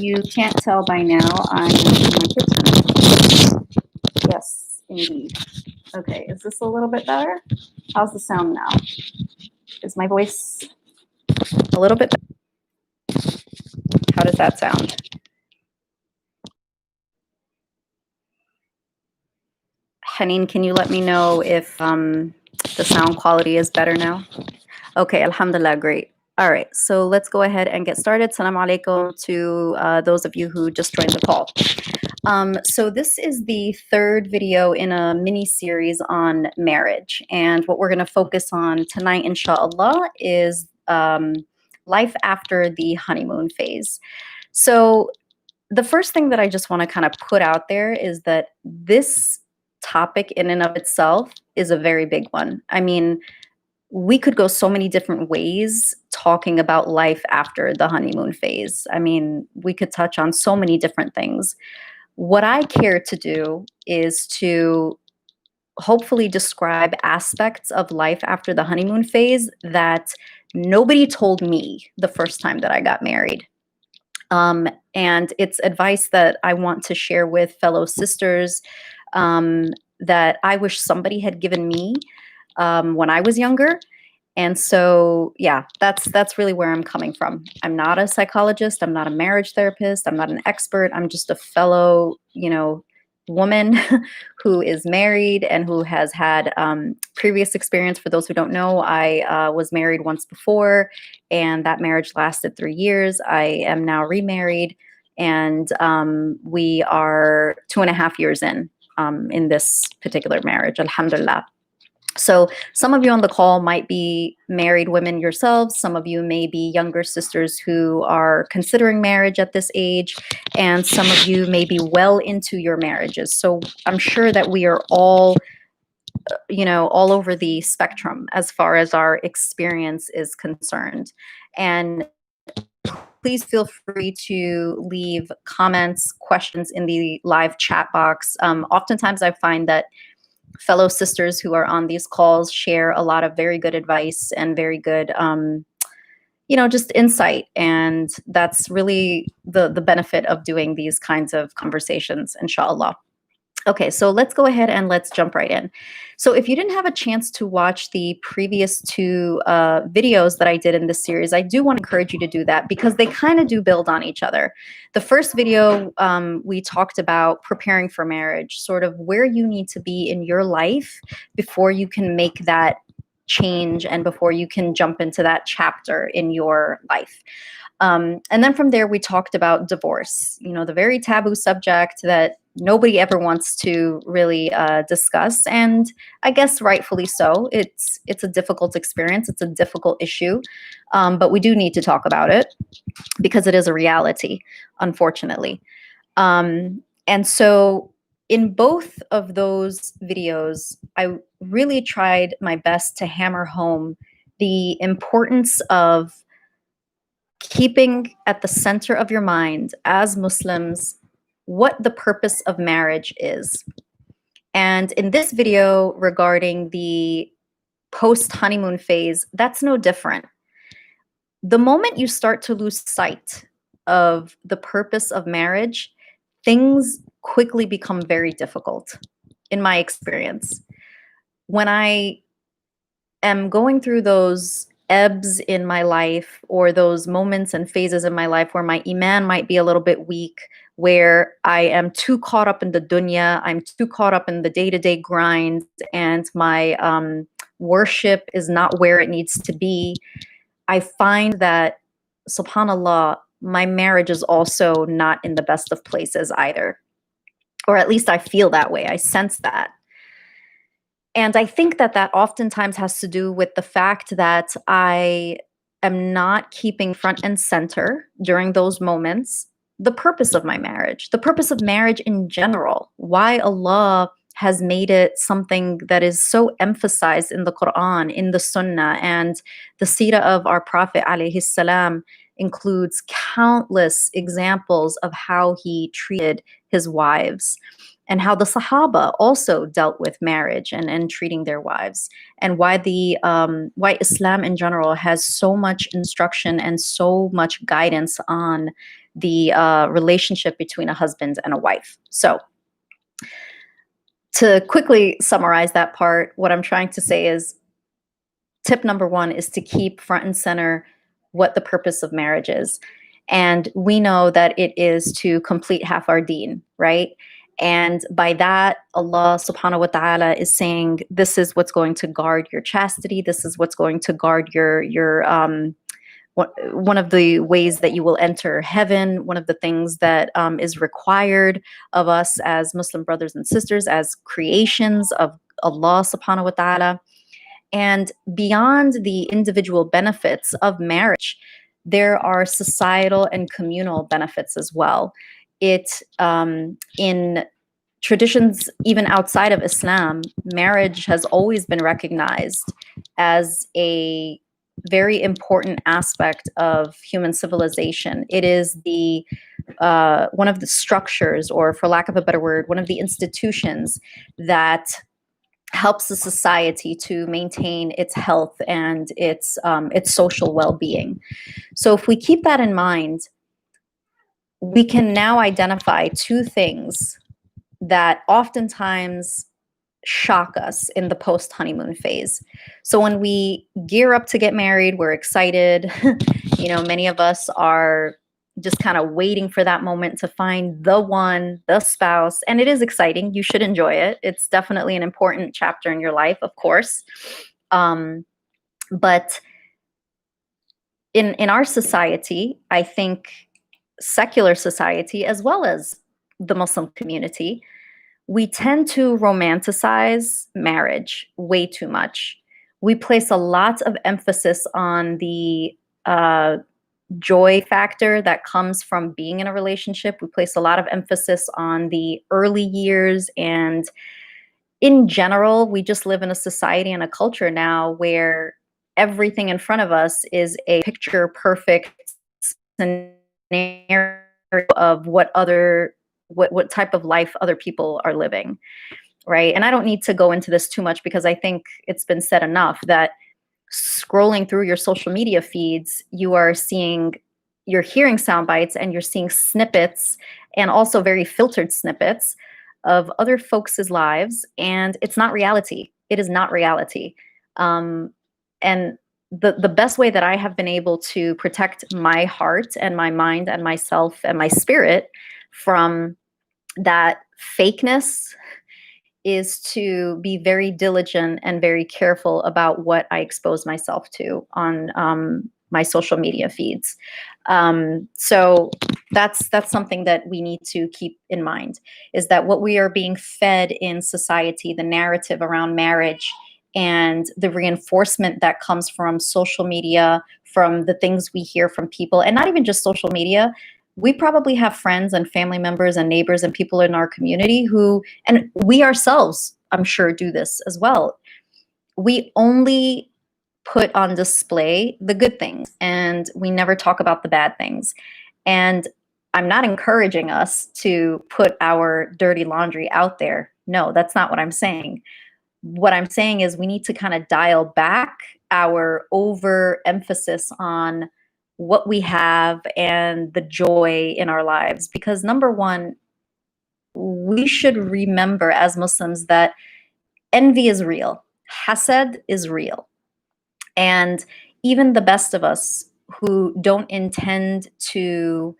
you can't tell by now, I'm in my kitchen. Yes, indeed. Okay, is this a little bit better? How's the sound now? Is my voice a little bit better? How does that sound? Haneen, can you let me know if the sound quality is better now? Okay, alhamdulillah, great. All right, so let's go ahead and get started. Salam alaikum to those of you who just joined the call. So this is the third video in a mini series on marriage. And what we're going to focus on tonight, inshallah, is life after the honeymoon phase. So the first thing that I just want to kind of put out there is that this topic in and of itself is a very big one. I mean, we could go so many different ways talking about life after the honeymoon phase. I mean, we could touch on so many different things. What I care to do is to hopefully describe aspects of life after the honeymoon phase that nobody told me the first time that I got married. And it's advice that I want to share with fellow sisters that I wish somebody had given me when I was younger. And so, yeah, that's really where I'm coming from. I'm not a psychologist. I'm not a marriage therapist. I'm not an expert. I'm just a fellow, woman who is married and who has had previous experience. For those who don't know, I was married once before, and that marriage lasted 3 years. I am now remarried, and we are 2.5 years in this particular marriage, alhamdulillah. So some of you on the call might be married women yourselves. Some of you may be younger sisters who are considering marriage at this age, and some of you may be well into your marriages. So I'm sure that we are all, all over the spectrum as far as our experience is concerned. And please feel free to leave comments, questions in the live chat box. Oftentimes I find that fellow sisters who are on these calls share a lot of very good advice and very good, just insight. And that's really the benefit of doing these kinds of conversations, inshallah. Okay, so let's go ahead and let's jump right in. So if you didn't have a chance to watch the previous 2 videos that I did in this series, I do want to encourage you to do that because they kind of do build on each other. The first video, we talked about preparing for marriage, sort of where you need to be in your life before you can make that change and before you can jump into that chapter in your life. And then from there, we talked about divorce, the very taboo subject that nobody ever wants to really discuss. And I guess rightfully so. It's a difficult experience. It's a difficult issue. But we do need to talk about it because it is a reality, unfortunately. And so in both of those videos, I really tried my best to hammer home the importance of keeping at the center of your mind as Muslims what the purpose of marriage is. And in this video regarding the post-honeymoon phase, that's no different. The moment you start to lose sight of the purpose of marriage, things quickly become very difficult, in my experience. When I am going through those ebbs in my life or those moments and phases in my life where my iman might be a little bit weak, where I am too caught up in the dunya, I'm too caught up in the day-to-day grind, and my worship is not where it needs to be, I find that, subhanAllah, my marriage is also not in the best of places either. Or at least I feel that way. I sense that. And I think that that oftentimes has to do with the fact that I am not keeping front and center during those moments the purpose of my marriage, the purpose of marriage in general, why Allah has made it something that is so emphasized in the Quran, in the Sunnah, and the seerah of our Prophet alayhi salam includes countless examples of how he treated his wives, and how the Sahaba also dealt with marriage and treating their wives, and why why Islam in general has so much instruction and so much guidance on the relationship between a husband and a wife. So to quickly summarize that part, what I'm trying to say is tip number one is to keep front and center what the purpose of marriage is. And we know that it is to complete half our deen, right? And by that, Allah subhanahu wa ta'ala is saying, this is what's going to guard your chastity. This is what's going to guard your one of the ways that you will enter heaven, one of the things that is required of us as Muslim brothers and sisters, as creations of Allah subhanahu wa ta'ala. And beyond the individual benefits of marriage, there are societal and communal benefits as well. In traditions, even outside of Islam, marriage has always been recognized as a very important aspect of human civilization. It is the one of the structures, or for lack of a better word, one of the institutions that helps the society to maintain its health and its social well-being. So if we keep that in mind, we can now identify two things that oftentimes shock us in the post-honeymoon phase. So when we gear up to get married, we're excited. Many of us are just kind of waiting for that moment to find the one, the spouse. And it is exciting. You should enjoy it. It's definitely an important chapter in your life, of course. But in our society, I think secular society, as well as the Muslim community, we tend to romanticize marriage way too much. We place a lot of emphasis on the joy factor that comes from being in a relationship. We place a lot of emphasis on the early years. And in general, we just live in a society and a culture now where everything in front of us is a picture perfect scenario of what type of life other people are living, right? And I don't need to go into this too much because I think it's been said enough that scrolling through your social media feeds, you're hearing sound bites and you're seeing snippets, and also very filtered snippets of other folks' lives, and it's not reality. It is not reality. And the best way that I have been able to protect my heart and my mind and myself and my spirit from that fakeness is to be very diligent and very careful about what I expose myself to on my social media feeds. So that's something that we need to keep in mind, is that what we are being fed in society, the narrative around marriage and the reinforcement that comes from social media, from the things we hear from people, and not even just social media. We probably have friends and family members and neighbors and people in our community who, and we ourselves, I'm sure, do this as well. We only put on display the good things and we never talk about the bad things. And I'm not encouraging us to put our dirty laundry out there. No, that's not what I'm saying. What I'm saying is we need to kind of dial back our overemphasis on what we have and the joy in our lives. Because number one, we should remember as Muslims that envy is real. Hasad is real. And even the best of us who don't intend to,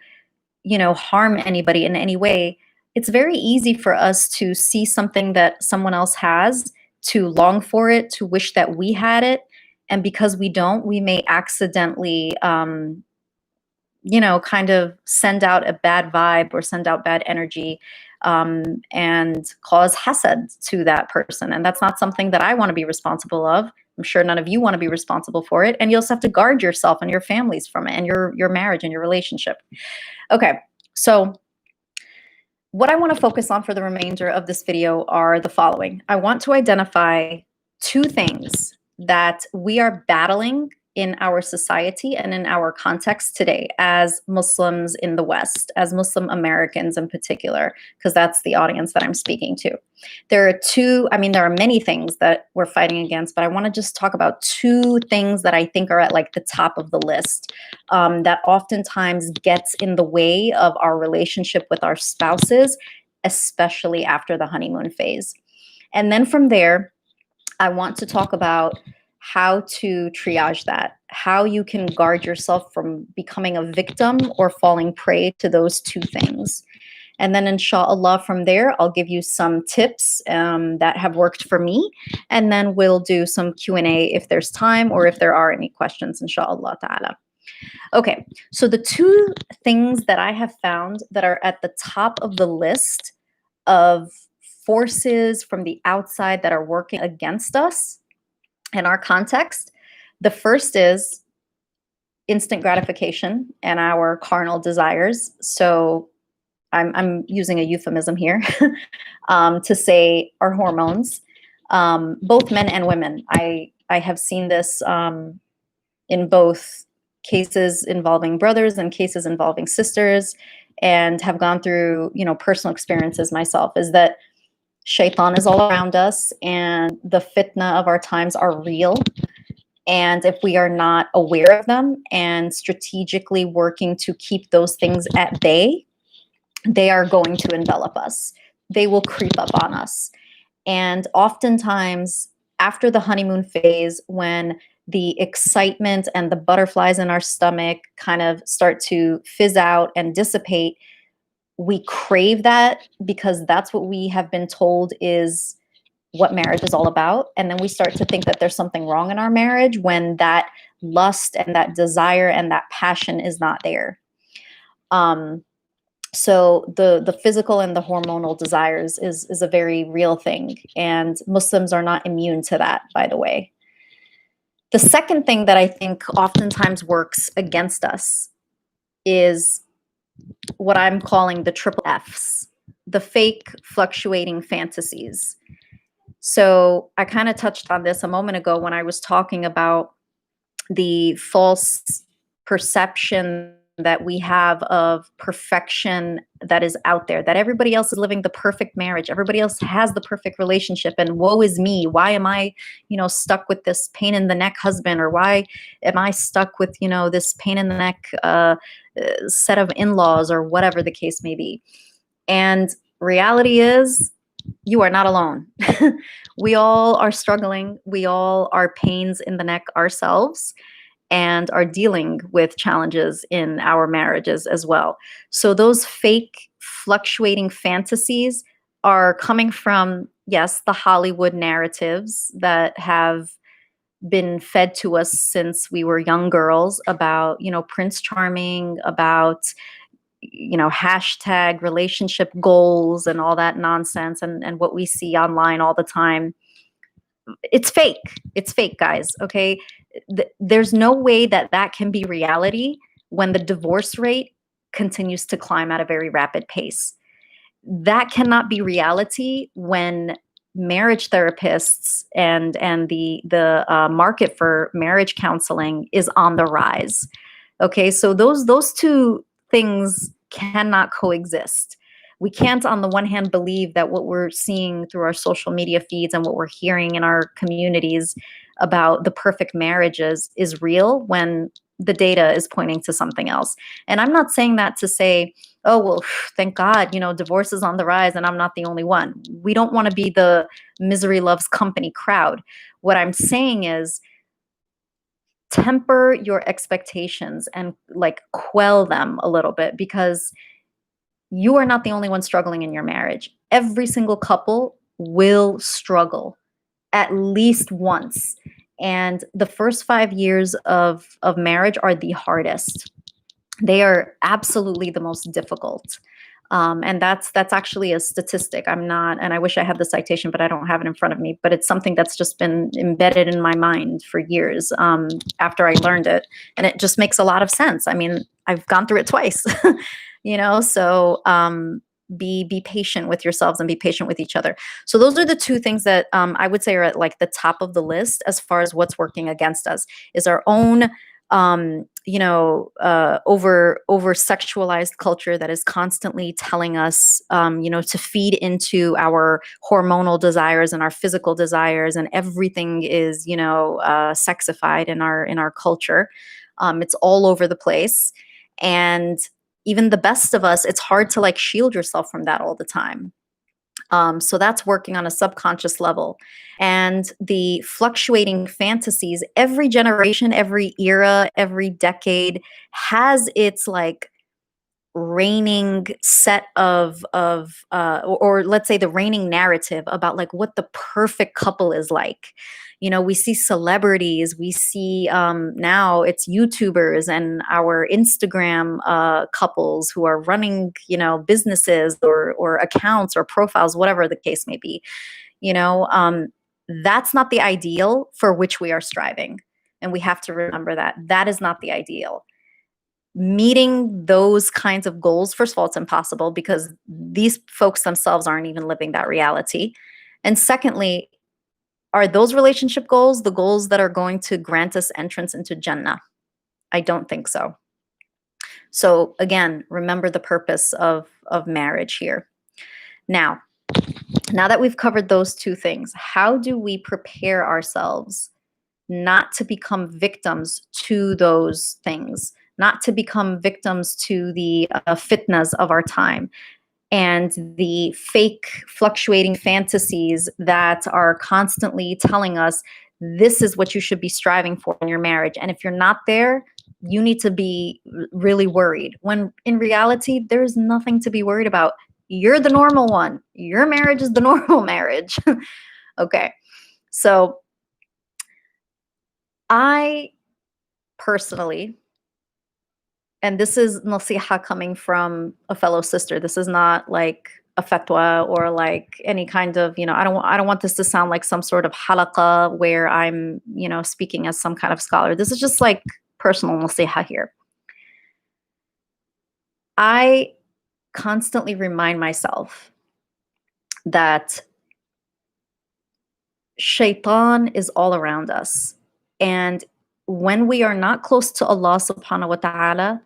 harm anybody in any way, it's very easy for us to see something that someone else has, to long for it, to wish that we had it. And because we don't, we may accidentally, kind of send out a bad vibe or send out bad energy, and cause hasad to that person. And that's not something that I want to be responsible of. I'm sure none of you want to be responsible for it. And you also have to guard yourself and your families from it, and your marriage and your relationship. Okay, so what I want to focus on for the remainder of this video are the following. I want to identify two things that we are battling in our society and in our context today as Muslims in the West, as Muslim Americans in particular, because that's the audience that I'm speaking to. There are many things that we're fighting against, but I want to just talk about two things that I think are at like the top of the list, that oftentimes gets in the way of our relationship with our spouses, especially after the honeymoon phase. And then from there, I want to talk about how to triage that, how you can guard yourself from becoming a victim or falling prey to those two things. And then inshallah, from there, I'll give you some tips that have worked for me. And then we'll do some Q&A if there's time or if there are any questions, inshallah ta'ala. Okay, so the two things that I have found that are at the top of the list of forces from the outside that are working against us in our context, the first is instant gratification and our carnal desires. So I'm using a euphemism here to say our hormones, both men and women. I have seen this in both cases involving brothers and cases involving sisters, and have gone through, personal experiences myself, is that shaitan is all around us and the fitna of our times are real. And if we are not aware of them and strategically working to keep those things at bay, they are going to envelop us. They will creep up on us. And oftentimes, after the honeymoon phase, when the excitement and the butterflies in our stomach kind of start to fizz out and dissipate, we crave that because that's what we have been told is what marriage is all about. And then we start to think that there's something wrong in our marriage when that lust and that desire and that passion is not there. So the physical and the hormonal desires is a very real thing. And Muslims are not immune to that, by the way. The second thing that I think oftentimes works against us is what I'm calling the triple Fs, the fake fluctuating fantasies. So I kind of touched on this a moment ago when I was talking about the false perception that we have of perfection that is out there, that everybody else is living the perfect marriage, everybody else has the perfect relationship, and woe is me. Why am I, stuck with this pain in the neck husband, or why am I stuck with, this pain in the neck set of in-laws, or whatever the case may be. And reality is, you are not alone. We all are struggling. We all are pains in the neck ourselves, and are dealing with challenges in our marriages as well. So those fake fluctuating fantasies are coming from, yes, the Hollywood narratives that have been fed to us since we were young girls about, Prince Charming, about, hashtag relationship goals and all that nonsense, and what we see online all the time. It's fake. It's fake, guys. Okay. There's no way that can be reality when the divorce rate continues to climb at a very rapid pace. That cannot be reality when marriage therapists and the market for marriage counseling is on the rise. Okay, so those two things cannot coexist. We can't, on the one hand, believe that what we're seeing through our social media feeds and what we're hearing in our communities about the perfect marriages is real when the data is pointing to something else. And I'm not saying that to say, oh, well, thank God, divorce is on the rise and I'm not the only one. We don't want to be the misery loves company crowd. What I'm saying is, temper your expectations and quell them a little bit, because you are not the only one struggling in your marriage. Every single couple will struggle at least once. And the first 5 years of marriage are the hardest. They are absolutely the most difficult. And that's actually a statistic. And I wish I had the citation, but I don't have it in front of me. But it's something that's just been embedded in my mind for years after I learned it. And it just makes a lot of sense. I mean, I've gone through it twice. So be patient with yourselves and be patient with each other. So those are the two things that I would say are at like the top of the list as far as what's working against us is our own over sexualized culture that is constantly telling us to feed into our hormonal desires and our physical desires, and everything is sexified in our culture. It's all over the place, and even the best of us, it's hard to like shield yourself from that all the time. So that's working on a subconscious level. And the fluctuating fantasies, every generation, every era, every decade has its like reigning set or let's say the reigning narrative about like what the perfect couple is like. We see celebrities, we see now it's YouTubers and our Instagram couples who are running businesses or accounts or profiles, whatever the case may be. That's not the ideal for which we are striving, and we have to remember that that is not the ideal. Meeting those kinds of goals, first of all, it's impossible because these folks themselves aren't even living that reality. And secondly, are those relationship goals the goals that are going to grant us entrance into Jannah? I don't think so. So again, remember the purpose of marriage here. Now that we've covered those two things, how do we prepare ourselves not to become victims to those things, not to become victims to the fitnas of our time and the fake fluctuating fantasies that are constantly telling us this is what you should be striving for in your marriage. And if you're not there, you need to be really worried, when in reality, there's nothing to be worried about. You're the normal one. Your marriage is the normal marriage. Okay. So I personally, and this is naseeha coming from a fellow sister. This is not like a fatwa or like any kind of, I don't want this to sound like some sort of halaqa where I'm, speaking as some kind of scholar. This is just like personal naseeha here. I constantly remind myself that shaitan is all around us. And when we are not close to Allah subhanahu wa ta'ala,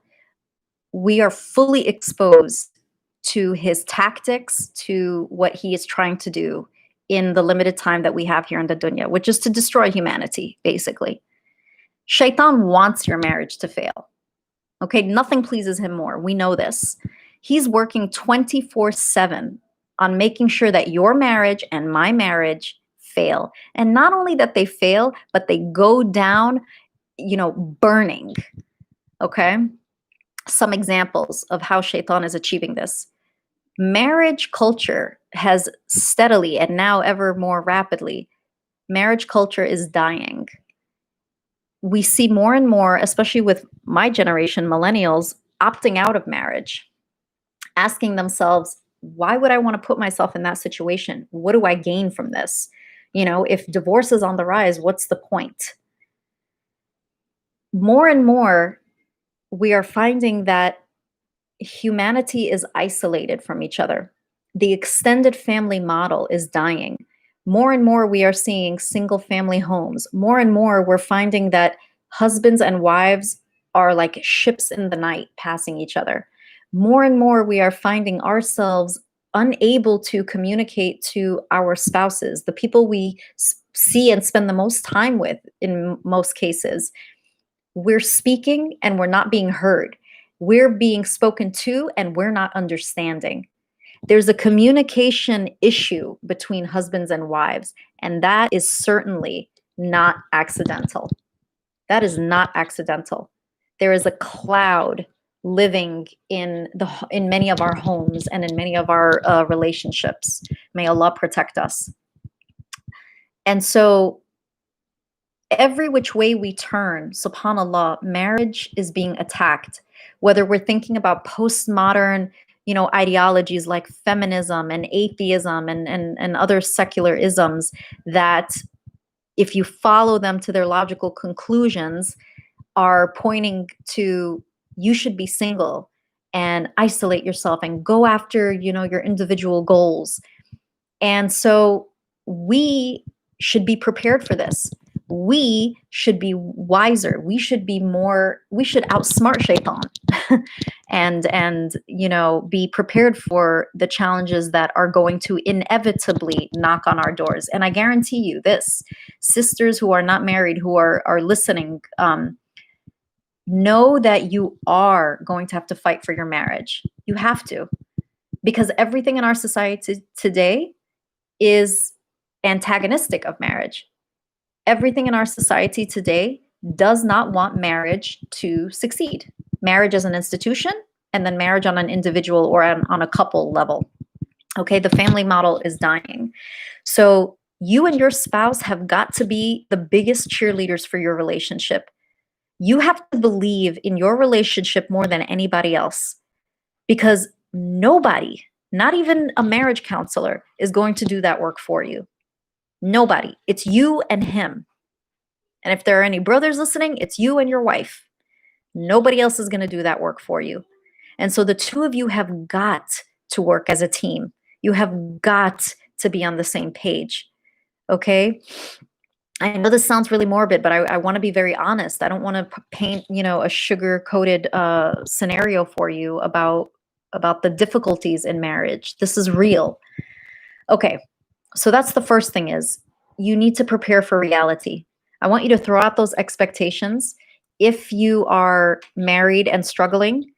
we are fully exposed to his tactics, to what he is trying to do in the limited time that we have here in the dunya, which is to destroy humanity, basically. Shaitan wants your marriage to fail. Okay, nothing pleases him more. We know this. He's working 24/7 on making sure that your marriage and my marriage fail. And not only that they fail, but they go down, burning. Okay? Some examples of how shaitan is achieving this. Marriage culture has steadily and now ever more rapidly, marriage culture is dying. We see more and more, especially with my generation, millennials, opting out of marriage, asking themselves, why would I want to put myself in that situation? What do I gain from this? If divorce is on the rise, what's the point? More and more, we are finding that humanity is isolated from each other. The extended family model is dying. More and more, we are seeing single family homes. More and more, we're finding that husbands and wives are like ships in the night passing each other. More and more, we are finding ourselves unable to communicate to our spouses, the people we see and spend the most time with in most cases. We're speaking and we're not being heard. We're being spoken to and we're not understanding. There's a communication issue between husbands and wives, and that is certainly not accidental. That is not accidental. There is a cloud living in many of our homes and in many of our relationships. May Allah protect us. And so every which way we turn, subhanallah, marriage is being attacked. Whether we're thinking about postmodern, ideologies like feminism and atheism and other secular isms, that if you follow them to their logical conclusions, are pointing to you should be single and isolate yourself and go after, your individual goals. And so we should be prepared for this. We should be wiser. We should outsmart shaitan and be prepared for the challenges that are going to inevitably knock on our doors. And I guarantee you this, sisters who are not married, who are listening, know that you are going to have to fight for your marriage. You have to, because everything in our society today is antagonistic of marriage. Everything in our society today does not want marriage to succeed. Marriage as an institution, and then marriage on an individual or on a couple level. Okay, the family model is dying. So you and your spouse have got to be the biggest cheerleaders for your relationship. You have to believe in your relationship more than anybody else, because nobody, not even a marriage counselor, is going to do that work for you. Nobody. It's you and him. And if there are any brothers listening, it's you and your wife. Nobody else is going to do that work for you. And so the two of you have got to work as a team. You have got to be on the same page. Okay? I know this sounds really morbid, but I want to be very honest. I don't want to paint, a sugar-coated scenario for you about the difficulties in marriage. This is real. Okay, so that's the first thing, is you need to prepare for reality. I want you to throw out those expectations. If you are married and struggling,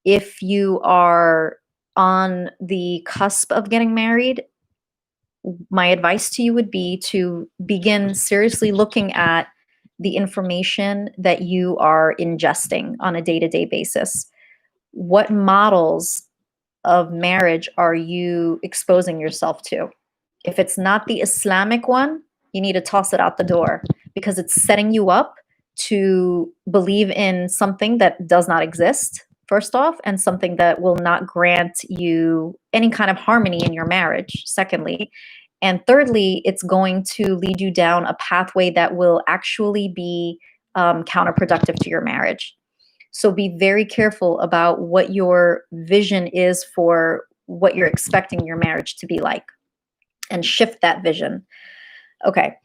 if you are on the cusp of getting married, my advice to you would be to begin seriously looking at the information that you are ingesting on a day-to-day basis. What models of marriage are you exposing yourself to? If it's not the Islamic one, you need to toss it out the door, because it's setting you up to believe in something that does not exist, first off, and something that will not grant you any kind of harmony in your marriage, secondly. And thirdly, it's going to lead you down a pathway that will actually be counterproductive to your marriage. So be very careful about what your vision is for what you're expecting your marriage to be like, and shift that vision. Okay.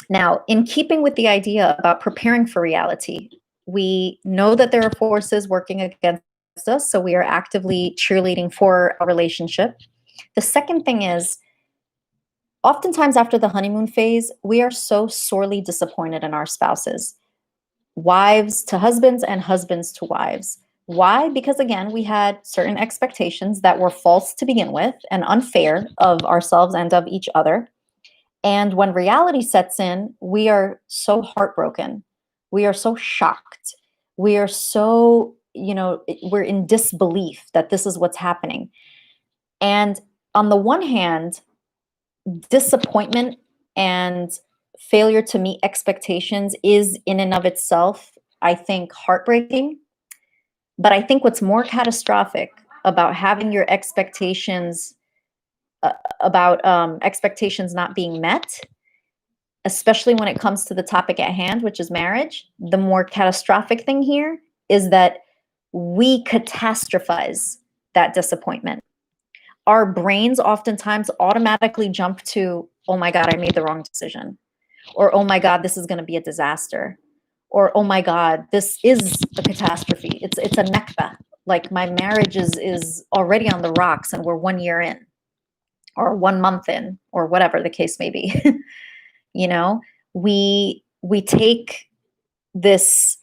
Now, in keeping with the idea about preparing for reality, we know that there are forces working against us, so we are actively cheerleading for a relationship. The second thing is, oftentimes after the honeymoon phase, we are so sorely disappointed in our spouses. Wives to husbands and husbands to wives. Why? Because again, we had certain expectations that were false to begin with and unfair of ourselves and of each other. And when reality sets in, we are so heartbroken. We are so shocked. We are so, we're in disbelief that this is what's happening. And on the one hand, disappointment and failure to meet expectations is in and of itself, I think, heartbreaking. But I think what's more catastrophic about having your expectations expectations not being met, especially when it comes to the topic at hand, which is marriage, the more catastrophic thing here is that we catastrophize that disappointment. Our brains oftentimes automatically jump to, oh my God, I made the wrong decision. Or, oh my God, this is going to be a disaster. Or, oh my God, this is a catastrophe. It's a nakba. Like, my marriage is already on the rocks and we're 1 year in, or 1 month in, or whatever the case may be. We take this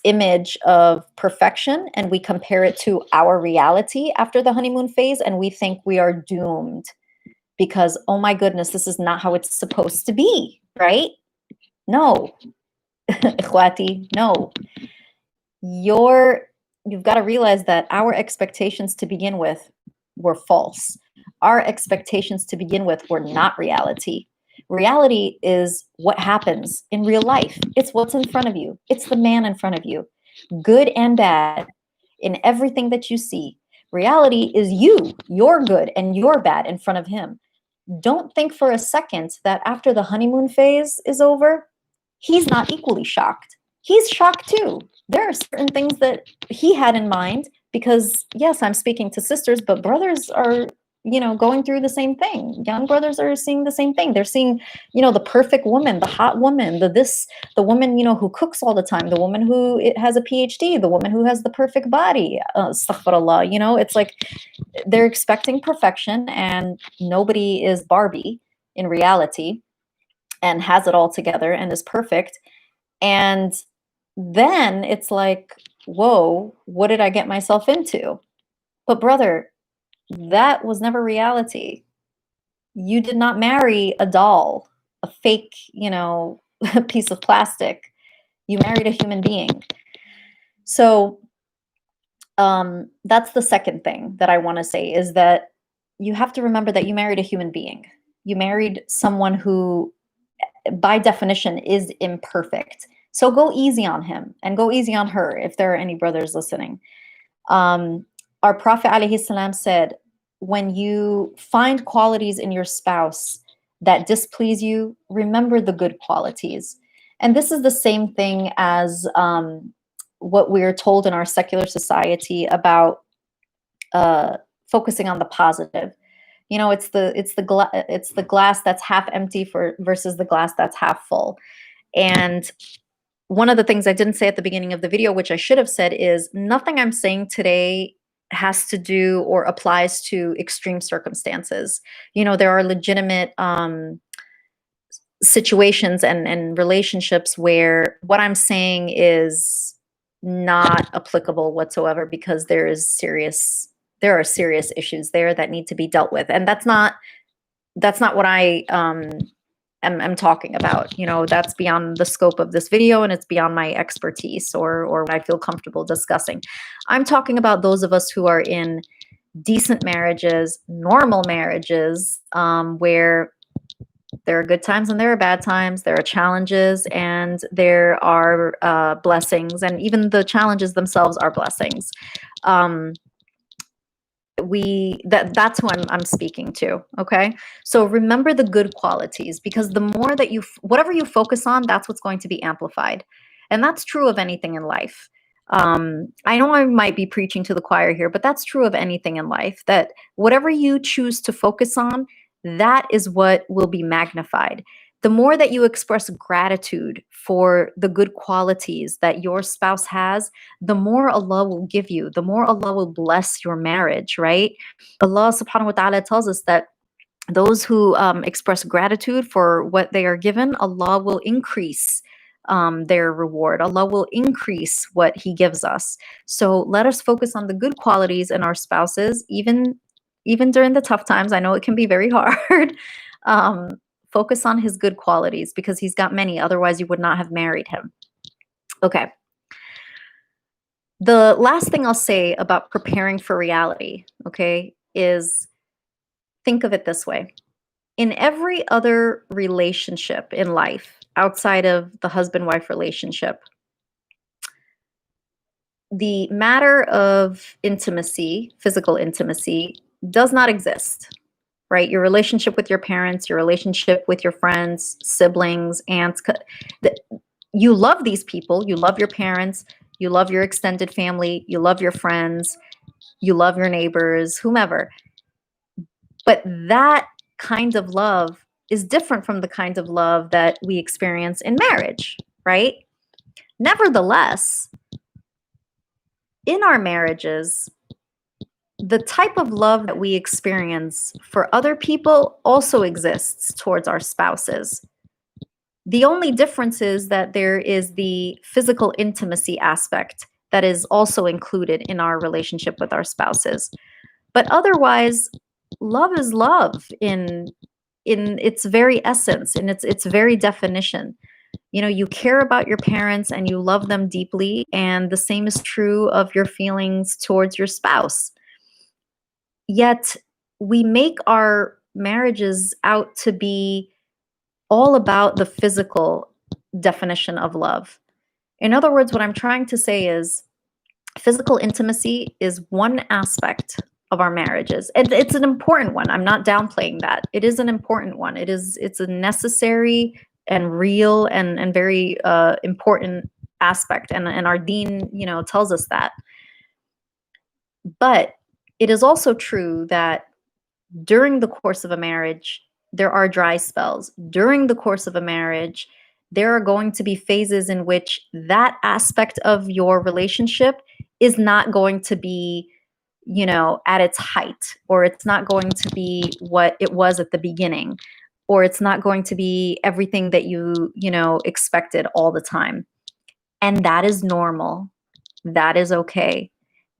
image of perfection and we compare it to our reality after the honeymoon phase, and we think we are doomed because, oh my goodness, this is not how it's supposed to be, right? No. Ikhwati, no. You've got to realize that our expectations to begin with were false. Our expectations to begin with were not reality. Reality is what happens in real life. It's what's in front of you. It's the man in front of you, good and bad, in everything that you see. Reality is you're good and you're bad in front of him. Don't think for a second that after the honeymoon phase is over, he's not equally shocked. He's shocked too. There are certain things that he had in mind because yes, I'm speaking to sisters, but brothers are, going through the same thing. Young brothers are seeing the same thing. They're seeing, the perfect woman, the hot woman, the woman, who cooks all the time, the woman who has a PhD, the woman who has the perfect body. Astaghfirullah, it's like they're expecting perfection, and nobody is Barbie in reality and has it all together and is perfect. And then it's like, whoa, what did I get myself into? But brother, that was never reality. You did not marry a doll, a fake, piece of plastic. You married a human being. So that's the second thing that I want to say, is that you have to remember that you married a human being. You married someone who, by definition, is imperfect. So go easy on him and go easy on her if there are any brothers listening. Our Prophet alayhi salam said, when you find qualities in your spouse that displease you, remember the good qualities. And this is the same thing as what we're told in our secular society about focusing on the positive. It's the glass that's half empty versus the glass that's half full. And one of the things I didn't say at the beginning of the video, which I should have said, is nothing I'm saying today has to do or applies to extreme circumstances. There are legitimate situations and relationships where what I'm saying is not applicable whatsoever, because there are serious issues there that need to be dealt with. And that's not what I am talking about. That's beyond the scope of this video, and it's beyond my expertise or what I feel comfortable discussing. I'm talking about those of us who are in decent marriages, normal marriages, where there are good times and there are bad times, there are challenges and there are blessings, and even the challenges themselves are blessings. That's who I'm speaking to. Okay, so remember the good qualities, because the more that whatever you focus on, that's what's going to be amplified. And that's true of anything in life. I know I might be preaching to the choir here, but that's true of anything in life, that whatever you choose to focus on, that is what will be magnified. The more that you express gratitude for the good qualities that your spouse has, the more Allah will give you, the more Allah will bless your marriage, right? Allah subhanahu wa ta'ala tells us that those who express gratitude for what they are given, Allah will increase their reward. Allah will increase what He gives us. So let us focus on the good qualities in our spouses, even during the tough times. I know it can be very hard. Focus on His good qualities, because He's got many. Otherwise, you would not have married Him. Okay. The last thing I'll say about preparing for reality, okay, is think of it this way. In every other relationship in life, outside of the husband-wife relationship, the matter of intimacy, physical intimacy, does not exist, right? Your relationship with your parents, your relationship with your friends, siblings, aunts, you love these people, you love your parents, you love your extended family, you love your friends, you love your neighbors, whomever. But that kind of love is different from the kind of love that we experience in marriage, right? Nevertheless, in our marriages, the type of love that we experience for other people also exists towards our spouses. The only difference is that there is the physical intimacy aspect that is also included in our relationship with our spouses. But otherwise, love is love in its very essence, in its very definition. You care about your parents and you love them deeply, and the same is true of your feelings towards your spouse. Yet we make our marriages out to be all about the physical definition of love. In other words, what I'm trying to say is physical intimacy is one aspect of our marriages. And it's an important one. I'm not downplaying that. It is an important one. It's a necessary and real and very important aspect. And our deen, tells us that. But it is also true that during the course of a marriage, there are dry spells. During the course of a marriage, there are going to be phases in which that aspect of your relationship is not going to be, at its height, or it's not going to be what it was at the beginning, or it's not going to be everything that you expected all the time. And that is normal. That is okay.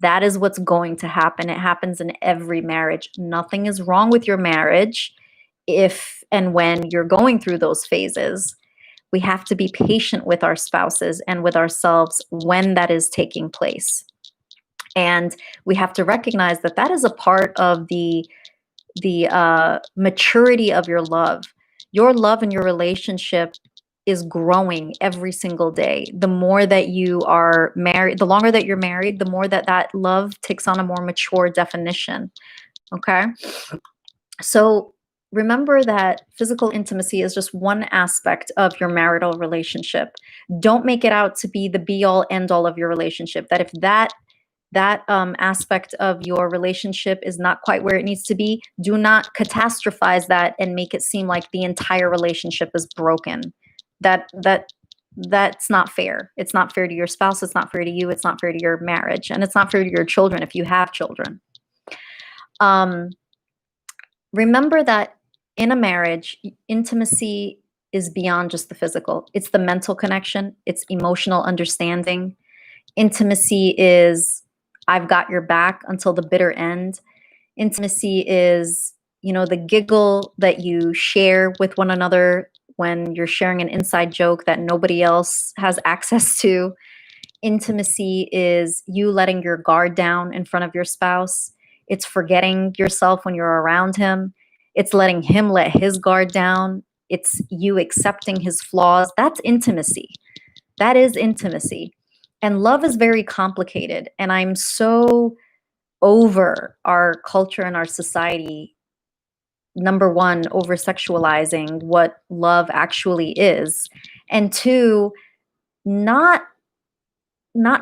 That is what's going to happen. It happens in every marriage. Nothing is wrong with your marriage if and when you're going through those phases. We have to be patient with our spouses and with ourselves when that is taking place. And we have to recognize that that is a part of the maturity of your love. Your love and your relationship is growing every single day. The more that you are married, the longer that you're married, the more that that love takes on a more mature definition. Okay. So remember that physical intimacy is just one aspect of your marital relationship. Don't make it out to be the be all end all of your relationship. That if that aspect of your relationship is not quite where it needs to be, do not catastrophize that and make it seem like the entire relationship is broken. That's not fair. It's not fair to your spouse, it's not fair to you, it's not fair to your marriage, and it's not fair to your children if you have children. Remember that in a marriage, intimacy is beyond just the physical. It's the mental connection, it's emotional understanding. Intimacy is I've got your back until the bitter end. Intimacy is, the giggle that you share with one another when you're sharing an inside joke that nobody else has access to. Intimacy is you letting your guard down in front of your spouse. It's forgetting yourself when you're around him. It's letting him let his guard down. It's you accepting his flaws. That's intimacy. That is intimacy. And love is very complicated. And I'm so over our culture and our society, number one, over sexualizing what love actually is. And two, not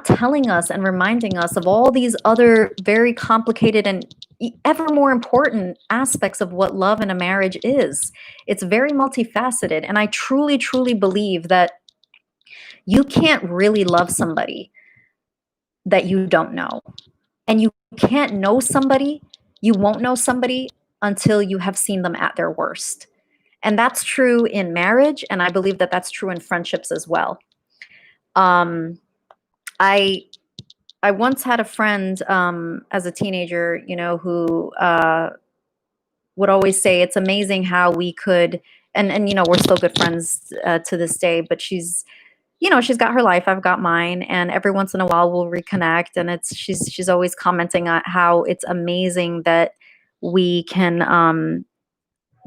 telling us and reminding us of all these other very complicated and ever more important aspects of what love in a marriage is. It's very multifaceted. And I truly, truly believe that you can't really love somebody that you don't know. And you can't know somebody, you won't know somebody until you have seen them at their worst. And that's true in marriage. And I believe that that's true in friendships as well. I once had a friend as a teenager, who would always say it's amazing how we could, and we're still good friends to this day, but she's got her life, I've got mine, and every once in a while we'll reconnect, and she's always commenting on how it's amazing that we can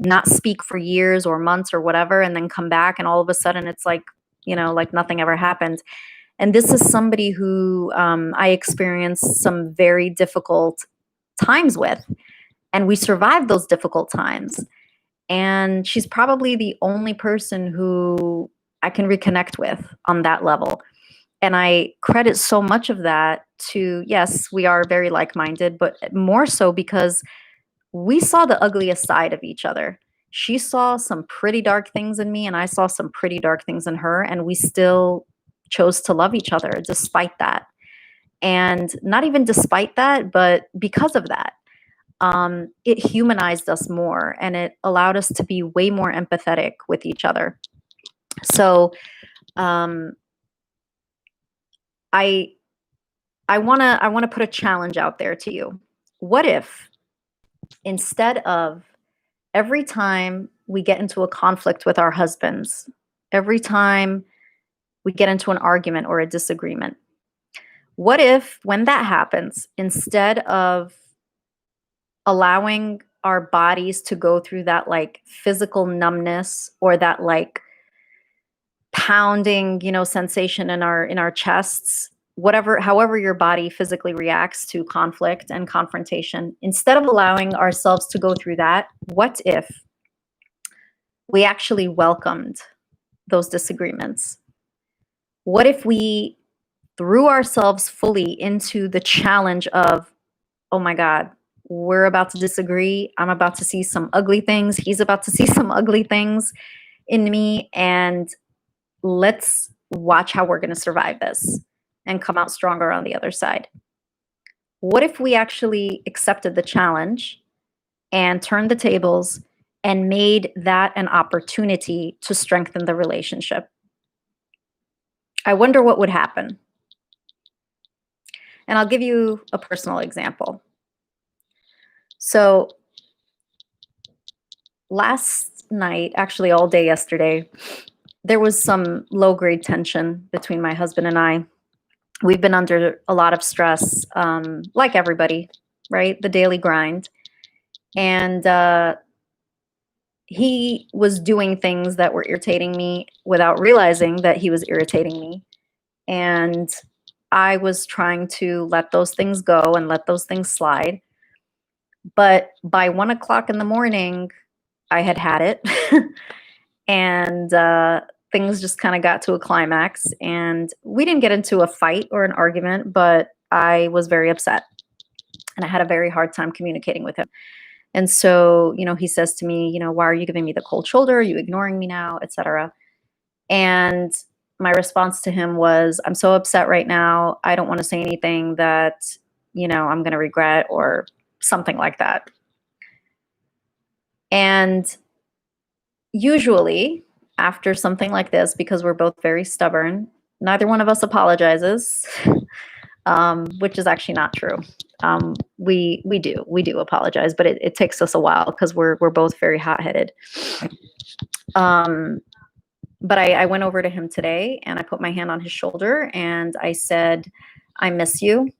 not speak for years or months or whatever, and then come back, and all of a sudden it's like, like nothing ever happened. And this is somebody who I experienced some very difficult times with, and we survived those difficult times. And she's probably the only person who I can reconnect with on that level. And I credit so much of that to, yes, we are very like-minded, but more so because we saw the ugliest side of each other. She saw some pretty dark things in me, and I saw some pretty dark things in her, and we still chose to love each other despite that. And not even despite that, but because of that. It humanized us more, and it allowed us to be way more empathetic with each other. So I want to put a challenge out there to you. What if instead of every time we get into a conflict with our husbands, every time we get into an argument or a disagreement, what if when that happens, instead of allowing our bodies to go through that like physical numbness or that like pounding, sensation in our chests, however your body physically reacts to conflict and confrontation, instead of allowing ourselves to go through that, what if we actually welcomed those disagreements? What if we threw ourselves fully into the challenge of oh my God, we're about to disagree. I'm about to see some ugly things. He's about to see some ugly things in me. And let's watch how we're going to survive this and come out stronger on the other side. What if we actually accepted the challenge and turned the tables and made that an opportunity to strengthen the relationship? I wonder what would happen. And I'll give you a personal example. So last night, actually all day yesterday, there was some low grade tension between my husband and I. We've been under a lot of stress, like everybody, right? The daily grind. And he was doing things that were irritating me without realizing that he was irritating me. And I was trying to let those things go and let those things slide. But by 1 o'clock in the morning, I had had it. And things just kind of got to a climax. And we didn't get into a fight or an argument, but I was very upset. And I had a very hard time communicating with him. And so, he says to me, why are you giving me the cold shoulder? Are you ignoring me now, etc.? And my response to him was, I'm so upset right now. I don't want to say anything that, I'm going to regret or something like that. And usually after something like this, because we're both very stubborn, neither one of us apologizes, which is actually not true. We do apologize, but it takes us a while because we're both very hot-headed. But I went over to him today and I put my hand on his shoulder and I said, I miss you.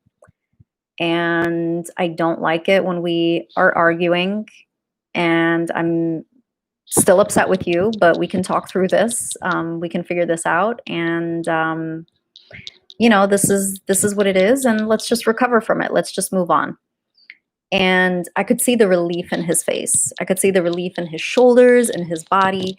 And I don't like it when we are arguing, and I'm still upset with you, but we can talk through this. We can figure this out. And, this is what it is. And let's just recover from it. Let's just move on. And I could see the relief in his face. I could see the relief in his shoulders and his body.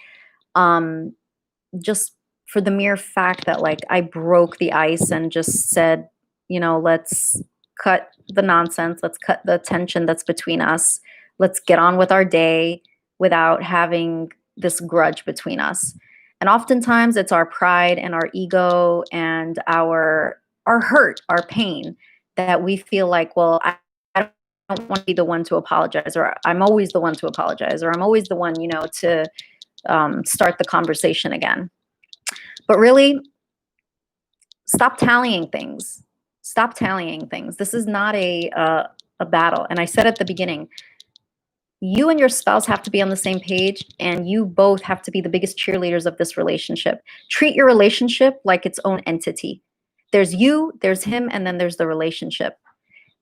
Just for the mere fact that I broke the ice and just said, let's cut the nonsense. Let's cut the tension that's between us. Let's get on with our day without having this grudge between us. And oftentimes it's our pride and our ego and our hurt, our pain, that we feel like, well, I don't want to be the one to apologize, or I'm always the one to apologize, or I'm always the one, to start the conversation again. But really, stop tallying things. Stop tallying things. This is not a battle. And I said at the beginning, you and your spouse have to be on the same page, and you both have to be the biggest cheerleaders of this relationship. Treat your relationship like its own entity. There's you, there's him, and then there's the relationship.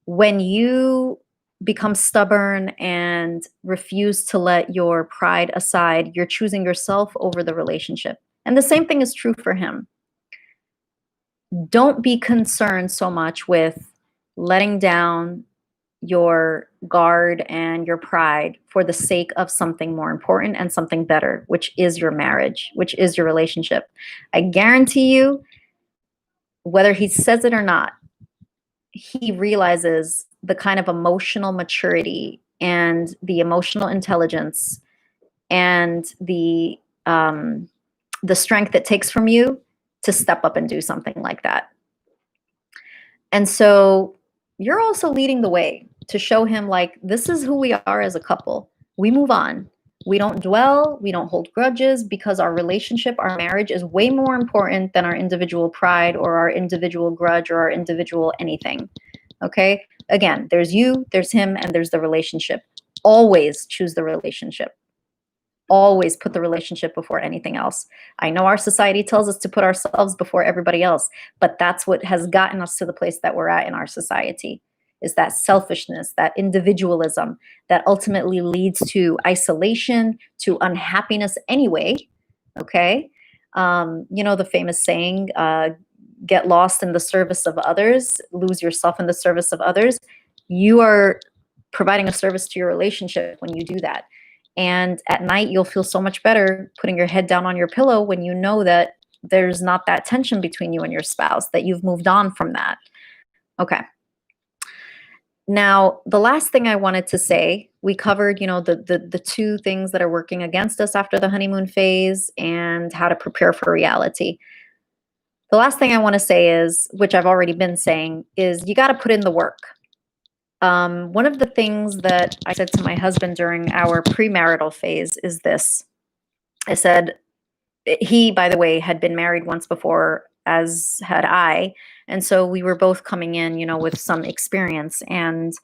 When you become stubborn and refuse to let your pride aside, you're choosing yourself over the relationship. And the same thing is true for him. Don't be concerned so much with letting down your guard and your pride for the sake of something more important and something better, which is your marriage, which is your relationship. I guarantee you, whether he says it or not, he realizes the kind of emotional maturity and the emotional intelligence and the strength it takes from you to step up and do something like that. And so you're also leading the way to show him, this is who we are as a couple. We move on. We don't dwell. We don't hold grudges, because our relationship, our marriage, is way more important than our individual pride or our individual grudge or our individual anything. Okay? Again, there's you, there's him, and there's the relationship. Always choose the relationship. Always put the relationship before anything else. I know our society tells us to put ourselves before everybody else, but that's what has gotten us to the place that we're at in our society, is that selfishness, that individualism that ultimately leads to isolation, to unhappiness anyway. Okay? The famous saying, get lost in the service of others, lose yourself in the service of others. You are providing a service to your relationship when you do that. And at night, you'll feel so much better putting your head down on your pillow when you know that there's not that tension between you and your spouse, that you've moved on from that. Okay. Now, the last thing I wanted to say, we covered, the two things that are working against us after the honeymoon phase and how to prepare for reality. The last thing I want to say is, which I've already been saying, is you got to put in the work. One of the things that I said to my husband during our premarital phase is this. I said, he, by the way, had been married once before, as had I. And so we were both coming in, with some experience. And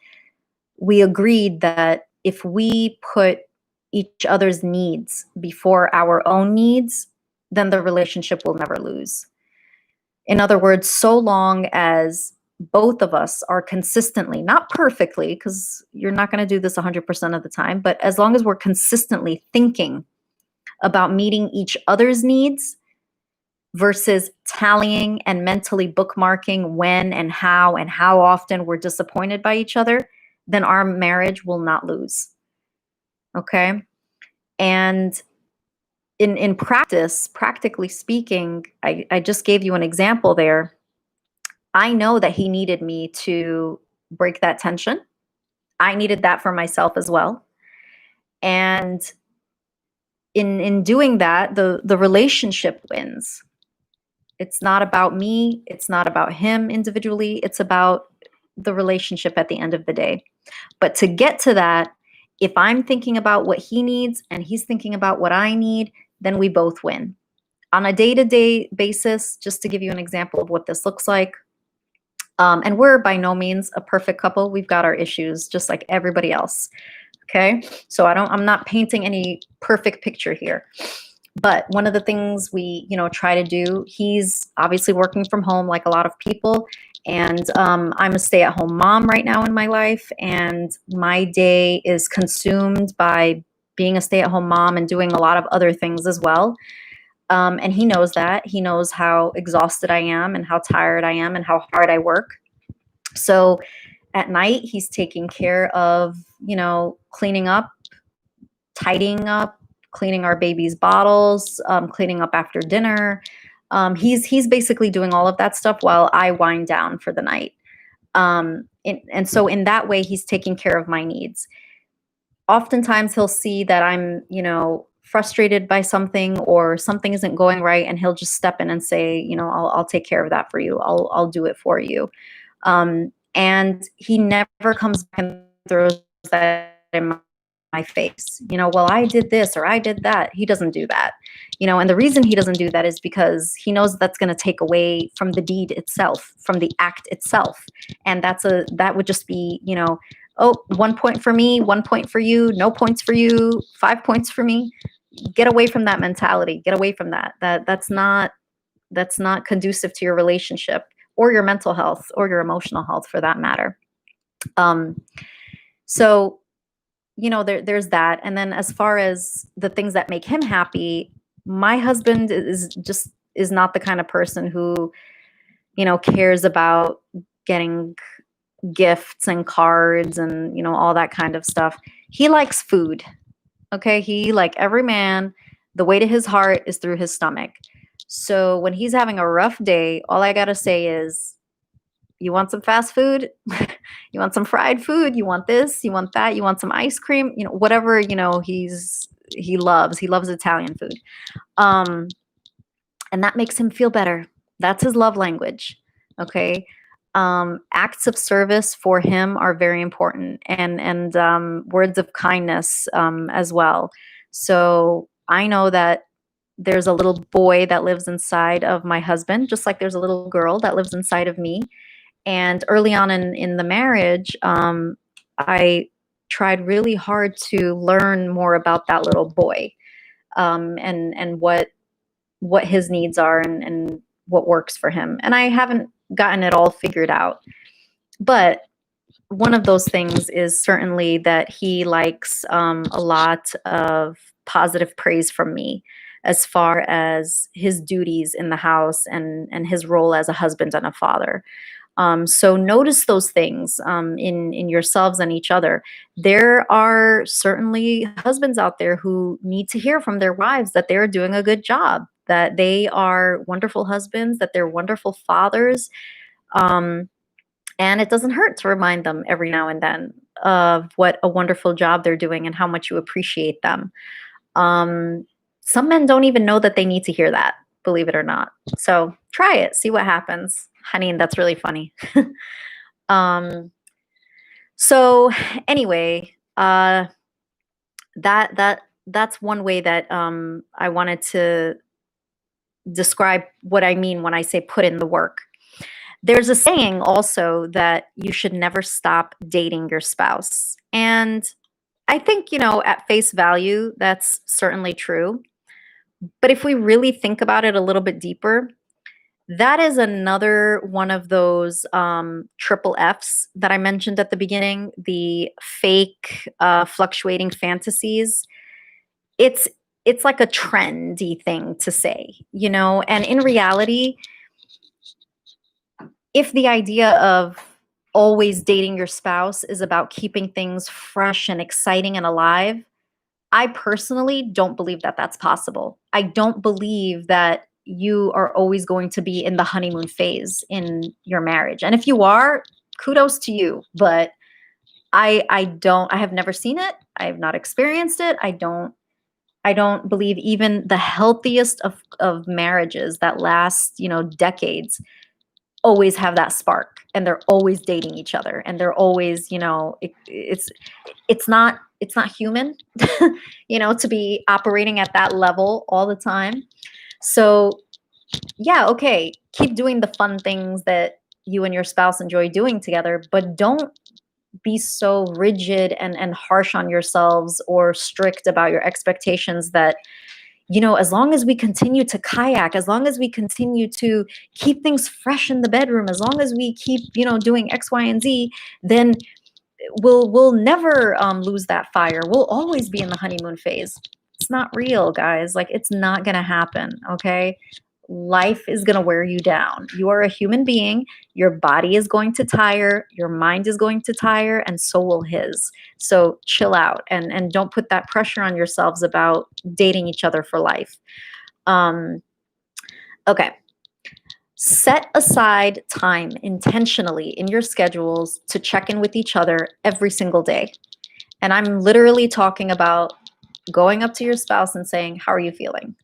we agreed that if we put each other's needs before our own needs, then the relationship will never lose. In other words, so long as both of us are consistently, not perfectly, because you're not going to do this 100% of the time, but as long as we're consistently thinking about meeting each other's needs versus tallying and mentally bookmarking when and how often we're disappointed by each other, then our marriage will not lose. Okay? And in practice, practically speaking, I just gave you an example there. I know that he needed me to break that tension. I needed that for myself as well. And in doing that, the relationship wins. It's not about me, it's not about him individually, it's about the relationship at the end of the day. But to get to that, if I'm thinking about what he needs and he's thinking about what I need, then we both win. On a day-to-day basis, just to give you an example of what this looks like, and we're by no means a perfect couple. We've got our issues just like everybody else. Okay. So I'm not painting any perfect picture here. But one of the things we, try to do, he's obviously working from home like a lot of people. And I'm a stay-at-home mom right now in my life. And my day is consumed by being a stay-at-home mom and doing a lot of other things as well. And he knows that. He knows how exhausted I am and how tired I am and how hard I work. So at night, he's taking care of, cleaning up, tidying up, cleaning our baby's bottles, cleaning up after dinner. He's basically doing all of that stuff while I wind down for the night. And so in that way, he's taking care of my needs. Oftentimes he'll see that I'm, frustrated by something or something isn't going right, and he'll just step in and say, I'll take care of that for you. I'll do it for you. And he never comes back and throws that in my face. Well, I did this or I did that. He doesn't do that. And the reason he doesn't do that is because he knows that's going to take away from the deed itself, from the act itself. And that would just be, oh, 1 point for me, 1 point for you, no points for you, 5 points for me. Get away from that mentality. Get away from that. That's not conducive to your relationship or your mental health or your emotional health for that matter. So, there's that. And then as far as the things that make him happy, my husband is not the kind of person who, cares about getting gifts and cards and, all that kind of stuff. He likes food. Okay. He, like every man, the way to his heart is through his stomach. So when he's having a rough day, all I got to say is, you want some fast food? You want some fried food? You want this? You want that? You want some ice cream? Whatever, he loves. He loves Italian food. And that makes him feel better. That's his love language. Okay. Acts of service for him are very important, and words of kindness as well. So I know that there's a little boy that lives inside of my husband, just like there's a little girl that lives inside of me. And early on in the marriage, I tried really hard to learn more about that little boy, and what his needs are, and what works for him. And I haven't gotten it all figured out. But one of those things is certainly that he likes a lot of positive praise from me as far as his duties in the house and his role as a husband and a father. So notice those things in yourselves and each other. There are certainly husbands out there who need to hear from their wives that they're doing a good job, that they are wonderful husbands, that they're wonderful fathers. Um, And it doesn't hurt to remind them every now and then of what a wonderful job they're doing and how much you appreciate them. Um, some men don't even know that they need to hear that, believe it or not. So try it, see what happens. Honey, that's really funny. um, so anyway, that's one way that I wanted to describe what I mean when I say put in the work. There's a saying also that you should never stop dating your spouse. And I think, at face value, that's certainly true. But if we really think about it a little bit deeper, that is another one of those triple F's that I mentioned at the beginning, the fake fluctuating fantasies. It's it's like a trendy thing to say, and in reality, if the idea of always dating your spouse is about keeping things fresh and exciting and alive, I personally don't believe that that's possible. I don't believe that you are always going to be in the honeymoon phase in your marriage. And if you are, kudos to you, but I have never seen it. I have not experienced it. I don't believe even the healthiest of marriages that last, decades always have that spark, and they're always dating each other, and they're always, it's not human, to be operating at that level all the time. So yeah, okay, keep doing the fun things that you and your spouse enjoy doing together, but don't be so rigid and harsh on yourselves or strict about your expectations that, as long as we continue to kayak, as long as we continue to keep things fresh in the bedroom, as long as we keep, doing X, Y, and Z, then we'll never lose that fire. We'll always be in the honeymoon phase. It's not real, guys. Like, it's not gonna happen. Okay. Life is going to wear you down. You are a human being. Your body is going to tire. Your mind is going to tire, and so will his. So chill out and don't put that pressure on yourselves about dating each other for life. Okay. Set aside time intentionally in your schedules to check in with each other every single day. And I'm literally talking about going up to your spouse and saying, "How are you feeling?"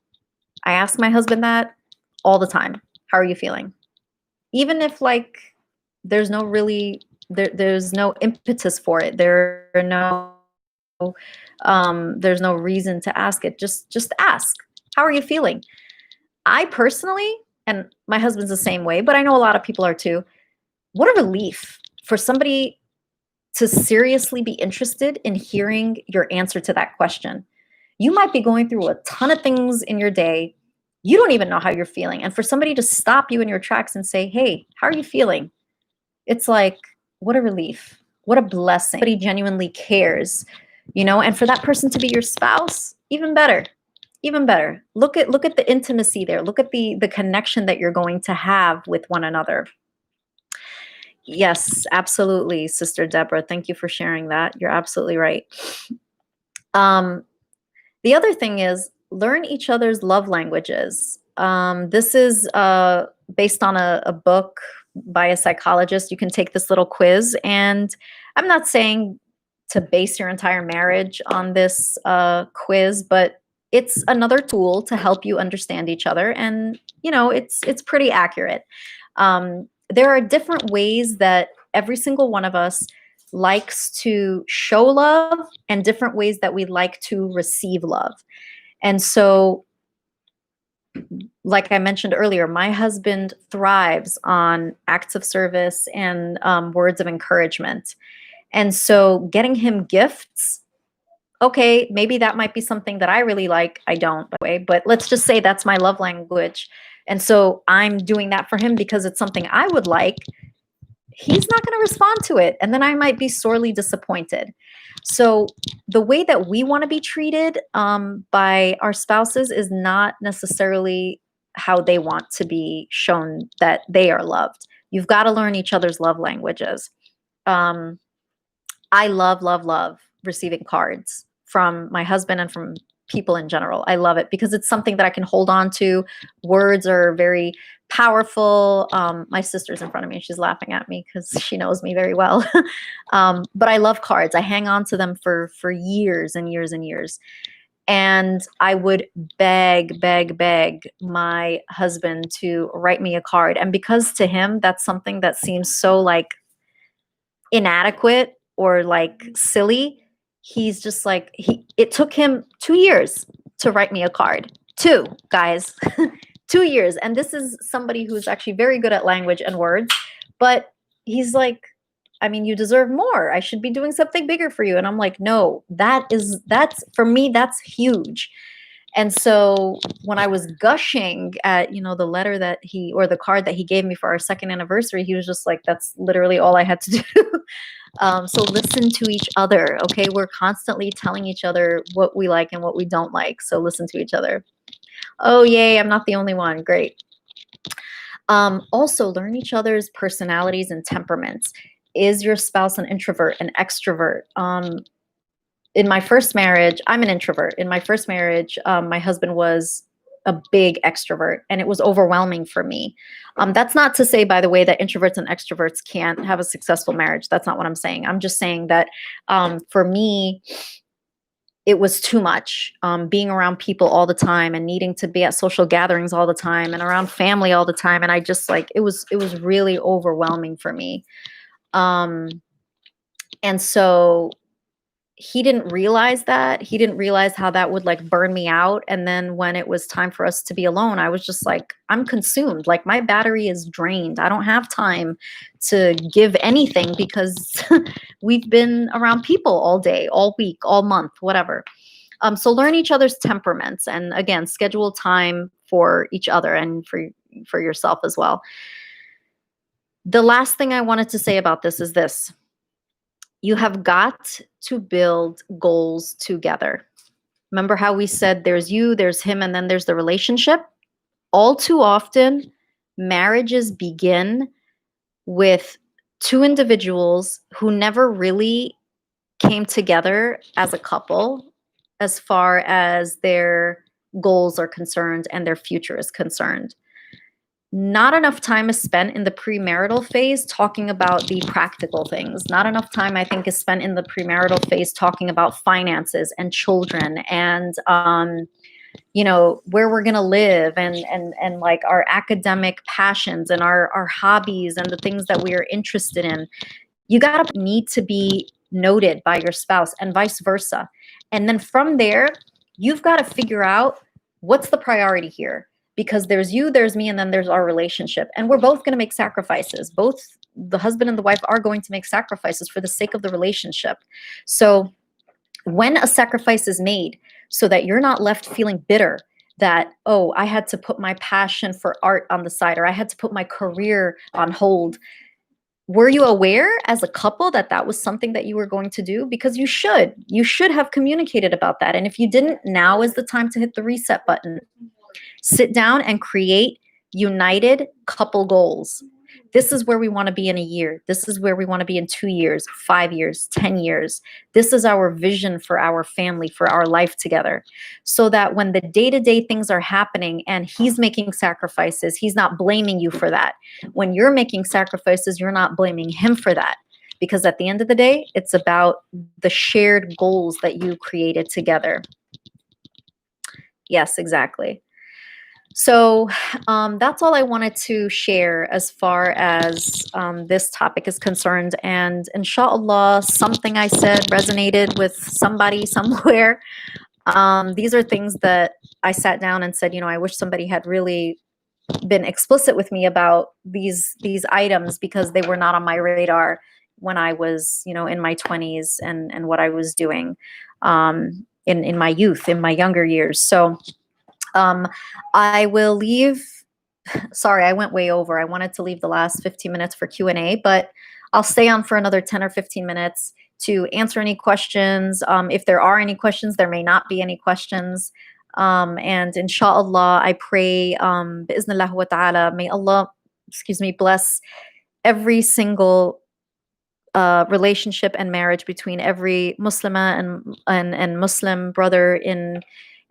I ask my husband that all the time. "How are you feeling?" Even if there's no impetus for it. There's no reason to ask it. Just ask. "How are you feeling?" I personally, and my husband's the same way, but I know a lot of people are too. What a relief for somebody to seriously be interested in hearing your answer to that question. You might be going through a ton of things in your day. You don't even know how you're feeling. And for somebody to stop you in your tracks and say, "Hey, how are you feeling?" It's like, what a relief. What a blessing. Somebody genuinely cares, and for that person to be your spouse, even better. Even better. Look at the intimacy there. Look at the connection that you're going to have with one another. Yes, absolutely, Sister Deborah. Thank you for sharing that. You're absolutely right. The other thing is learn each other's love languages. This is based on a book by a psychologist. You can take this little quiz, and I'm not saying to base your entire marriage on this quiz, but it's another tool to help you understand each other, and it's pretty accurate. There are different ways that every single one of us likes to show love, and different ways that we like to receive love. And so, like I mentioned earlier, my husband thrives on acts of service and words of encouragement. And so, getting him gifts, okay, maybe that might be something that I really like. I don't, by the way, but let's just say that's my love language. And so, I'm doing that for him because it's something I would like. He's not going to respond to it. And then I might be sorely disappointed. So the way that we want to be treated by our spouses is not necessarily how they want to be shown that they are loved. You've got to learn each other's love languages. I love receiving cards from my husband and from people in general. I love it because it's something that I can hold on to. Words are very powerful. My sister's in front of me and she's laughing at me because she knows me very well. But I love cards. I hang on to them for years and years and years. And I would beg my husband to write me a card. And because to him, that's something that seems so like inadequate or like silly, he's just like, it took him 2 years to write me a card. 2, guys. 2 years. And this is somebody who's actually very good at language and words, but he's like, I mean, you deserve more. I should be doing something bigger for you. And I'm like, no, that's for me, that's huge. And so when I was gushing at, the letter that or the card that he gave me for our second anniversary, he was just like, that's literally all I had to do. So listen to each other. Okay. We're constantly telling each other what we like and what we don't like. So listen to each other. Oh, yay. I'm not the only one. Great. Also learn each other's personalities and temperaments. Is your spouse an introvert, an extrovert? In my first marriage, I'm an introvert. In my first marriage, my husband was a big extrovert, and it was overwhelming for me. That's not to say, by the way, that introverts and extroverts can't have a successful marriage. That's not what I'm saying. I'm just saying that for me, it was too much, being around people all the time and needing to be at social gatherings all the time and around family all the time. And I just it was really overwhelming for me. And so he didn't realize that. He didn't realize how that would like burn me out. And then when it was time for us to be alone, I was just like, I'm consumed. Like my battery is drained. I don't have time to give anything because we've been around people all day, all week, all month, whatever. So learn each other's temperaments and again, schedule time for each other and for yourself as well. The last thing I wanted to say about this is this. You have got to build goals together. Remember how we said there's you, there's him, and then there's the relationship? All too often, marriages begin with two individuals who never really came together as a couple as far as their goals are concerned and their future is concerned. Not enough time is spent in the premarital phase talking about the practical things. Not enough time, I think, is spent in the premarital phase talking about finances and children and, where we're going to live and like our academic passions and our hobbies and the things that we are interested in. You got to need to be noted by your spouse and vice versa. And then from there, you've got to figure out what's the priority here. Because there's you, there's me, and then there's our relationship. And we're both going to make sacrifices. Both the husband and the wife are going to make sacrifices for the sake of the relationship. So when a sacrifice is made so that you're not left feeling bitter that, oh, I had to put my passion for art on the side or I had to put my career on hold. Were you aware as a couple that that was something that you were going to do? Because you should have communicated about that. And if you didn't, now is the time to hit the reset button. Sit down and create united couple goals. This is where we want to be in a year. This is where we want to be in 2 years, 5 years, 10 years. This is our vision for our family, for our life together. So that when the day-to-day things are happening and he's making sacrifices, he's not blaming you for that. When you're making sacrifices, you're not blaming him for that. Because at the end of the day, it's about the shared goals that you created together. Yes, exactly. So that's all I wanted to share as far as this topic is concerned. And inshallah, something I said resonated with somebody somewhere. These are things that I sat down and said, I wish somebody had really been explicit with me about these items because they were not on my radar when I was, in my 20s and what I was doing in my youth, in my younger years. So I will leave. Sorry, I went way over. I wanted to leave the last 15 minutes for Q&A, but I'll stay on for another 10 or 15 minutes to answer any questions. If there are any questions, there may not be any questions. And inshallah, I pray, bi'Iznillah wa ta'ala, may Allah, bless every single relationship and marriage between every Muslimah and Muslim brother in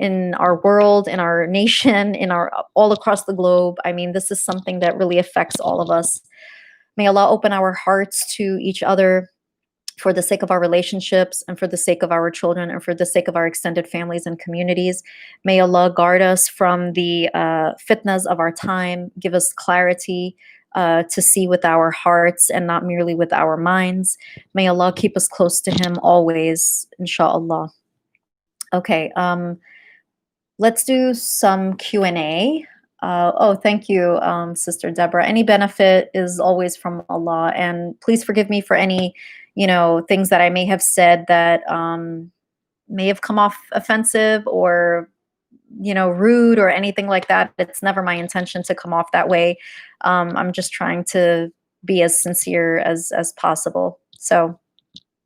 in our world, in our nation, in our all across the globe. I mean, this is something that really affects all of us. May Allah open our hearts to each other for the sake of our relationships and for the sake of our children and for the sake of our extended families and communities. May Allah guard us from the fitnas of our time, give us clarity to see with our hearts and not merely with our minds. May Allah keep us close to Him always, inshallah. Okay, let's do some Q&A. Oh, thank you, Sister Deborah. Any benefit is always from Allah. And please forgive me for any, things that I may have said that may have come off offensive or, rude or anything like that. It's never my intention to come off that way. I'm just trying to be as sincere as possible. So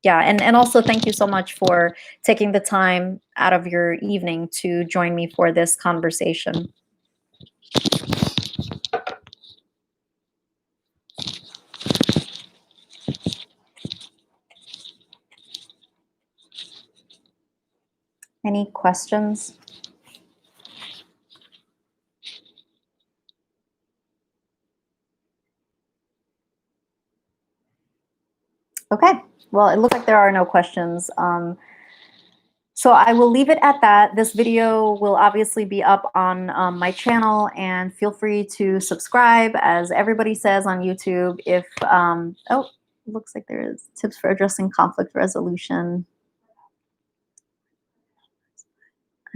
yeah, and also thank you so much for taking the time out of your evening to join me for this conversation. Any questions? Okay, well, it looks like there are no questions. So I will leave it at that. This video will obviously be up on my channel, and feel free to subscribe, as everybody says on YouTube. If, oh, looks like there is tips for addressing conflict resolution.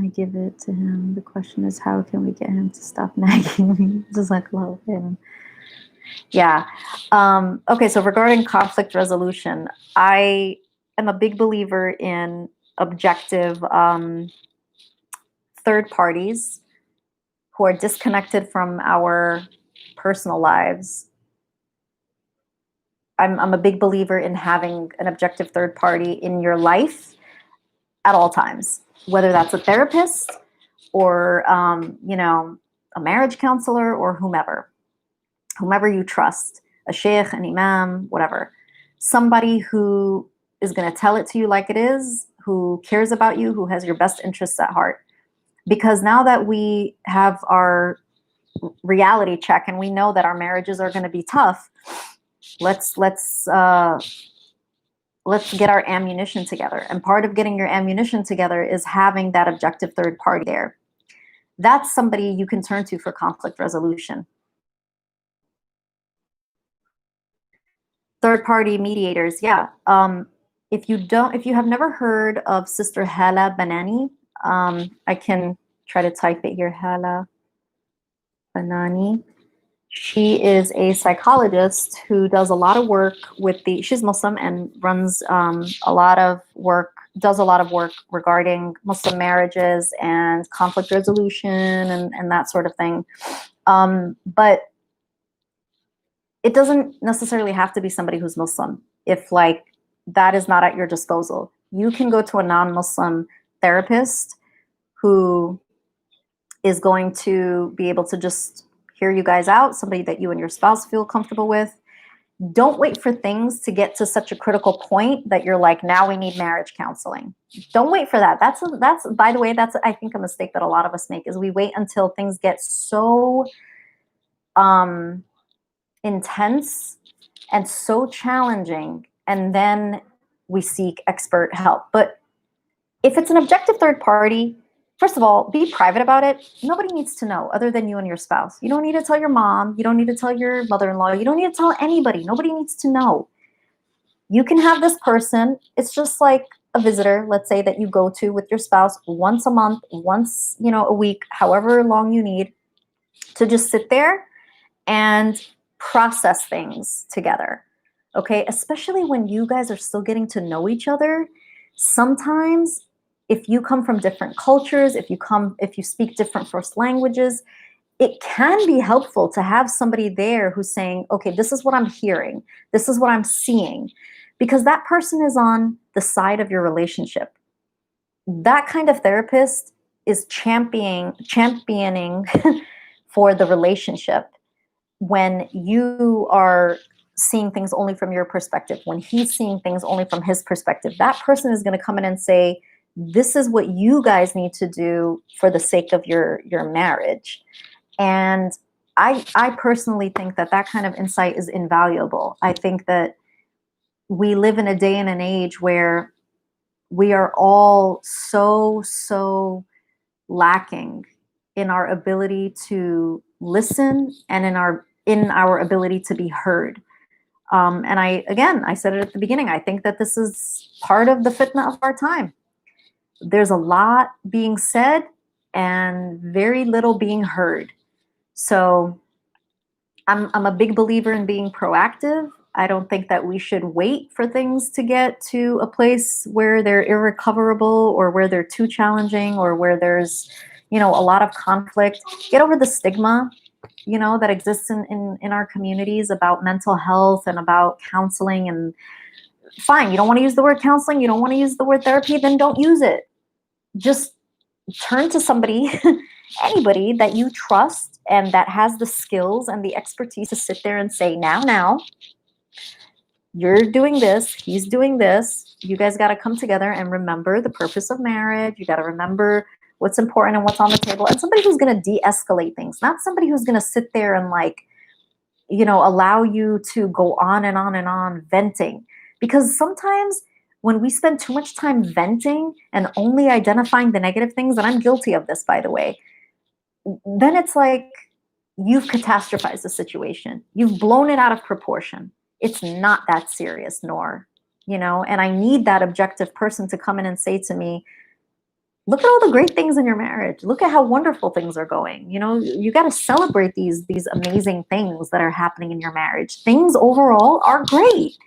I give it to him. The question is, how can we get him to stop nagging me? Just like love him. Yeah. Okay, so regarding conflict resolution, I am a big believer in objective third parties who are disconnected from our personal lives. I'm a big believer in having an objective third party in your life at all times, whether that's a therapist or, a marriage counselor or whomever you trust, a sheikh, an imam, whatever. Somebody who is going to tell it to you like it is, who cares about you, who has your best interests at heart. Because now that we have our reality check and we know that our marriages are going to be tough, let's get our ammunition together. And part of getting your ammunition together is having that objective third party there. That's somebody you can turn to for conflict resolution. Third party mediators, yeah. If you have never heard of Sister Hala Banani, I can try to type it here, Hala Banani. She is a psychologist who does a lot of work she's Muslim and runs does a lot of work regarding Muslim marriages and conflict resolution and that sort of thing. But it doesn't necessarily have to be somebody who's Muslim. If that is not at your disposal, you can go to a non-Muslim therapist who is going to be able to just hear you guys out, somebody that you and your spouse feel comfortable with. Don't wait for things to get to such a critical point that you're like, now we need marriage counseling. Don't wait for that. That's by the way, that's I think a mistake that a lot of us make, is we wait until things get so intense and so challenging, and then we seek expert help. But if it's an objective third party, first of all, be private about it. Nobody needs to know other than you and your spouse. You don't need to tell your mom. You don't need to tell your mother-in-law. You don't need to tell anybody. Nobody needs to know. You can have this person. It's just like a visitor, let's say, that you go to with your spouse once a month, once, a week, however long you need, to just sit there and process things together. Okay, especially when you guys are still getting to know each other. Sometimes if you come from different cultures, if you speak different first languages, it can be helpful to have somebody there who's saying, okay, this is what I'm hearing, this is what I'm seeing, because that person is on the side of your relationship. That kind of therapist is championing for the relationship. When you are seeing things only from your perspective, when he's seeing things only from his perspective, that person is going to come in and say, this is what you guys need to do for the sake of your marriage. And I personally think that that kind of insight is invaluable. I think that we live in a day and an age where we are all so lacking in our ability to listen and in our ability to be heard. And I said it at the beginning, I think that this is part of the fitna of our time. There's a lot being said and very little being heard. So I'm a big believer in being proactive. I don't think that we should wait for things to get to a place where they're irrecoverable or where they're too challenging or where there's, a lot of conflict. Get over the stigma, that exists in our communities about mental health and about counseling. And fine, you don't want to use the word counseling, you don't want to use the word therapy, then don't use it. Just turn to somebody, anybody that you trust and that has the skills and the expertise to sit there and say, now, you're doing this, he's doing this. You guys got to come together and remember the purpose of marriage. You got to remember what's important and what's on the table. And somebody who's going to de-escalate things, not somebody who's going to sit there and allow you to go on and on and on venting. Because sometimes when we spend too much time venting and only identifying the negative things, and I'm guilty of this, by the way, then it's like you've catastrophized the situation. You've blown it out of proportion. It's not that serious, and I need that objective person to come in and say to me, look at all the great things in your marriage. Look at how wonderful things are going. You got to celebrate these amazing things that are happening in your marriage. Things overall are great.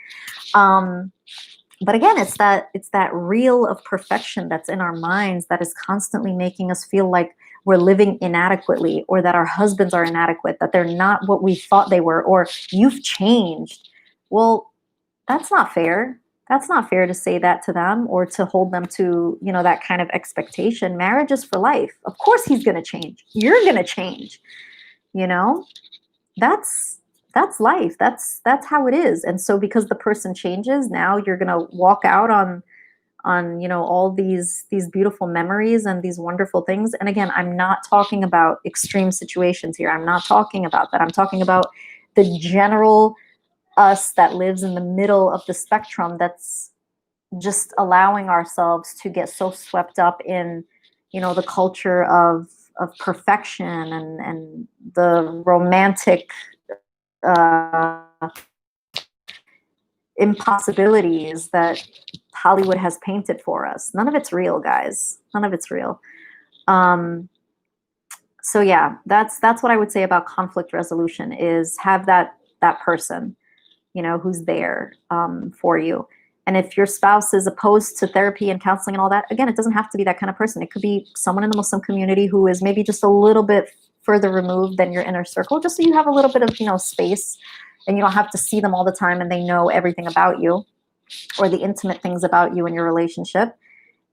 But again, it's that reel of perfection that's in our minds that is constantly making us feel like we're living inadequately, or that our husbands are inadequate, that they're not what we thought they were, or you've changed. Well, that's not fair. That's not fair to say that to them or to hold them to, that kind of expectation. Marriage is for life. Of course he's going to change. You're going to change. That's life. That's how it is. And so because the person changes, now you're going to walk out on all these beautiful memories and these wonderful things. And again, I'm not talking about extreme situations here. I'm not talking about that. I'm talking about the general us that lives in the middle of the spectrum, that's just allowing ourselves to get so swept up in the culture of perfection and the romantic impossibilities that Hollywood has painted for us. None of it's real, guys. None of it's real. So yeah, that's what I would say about conflict resolution, is have that person, who's there for you. And if your spouse is opposed to therapy and counseling and all that, again, it doesn't have to be that kind of person. It could be someone in the Muslim community who is maybe just a little bit further removed than your inner circle, just so you have a little bit of, space, and you don't have to see them all the time and they know everything about you or the intimate things about you and your relationship.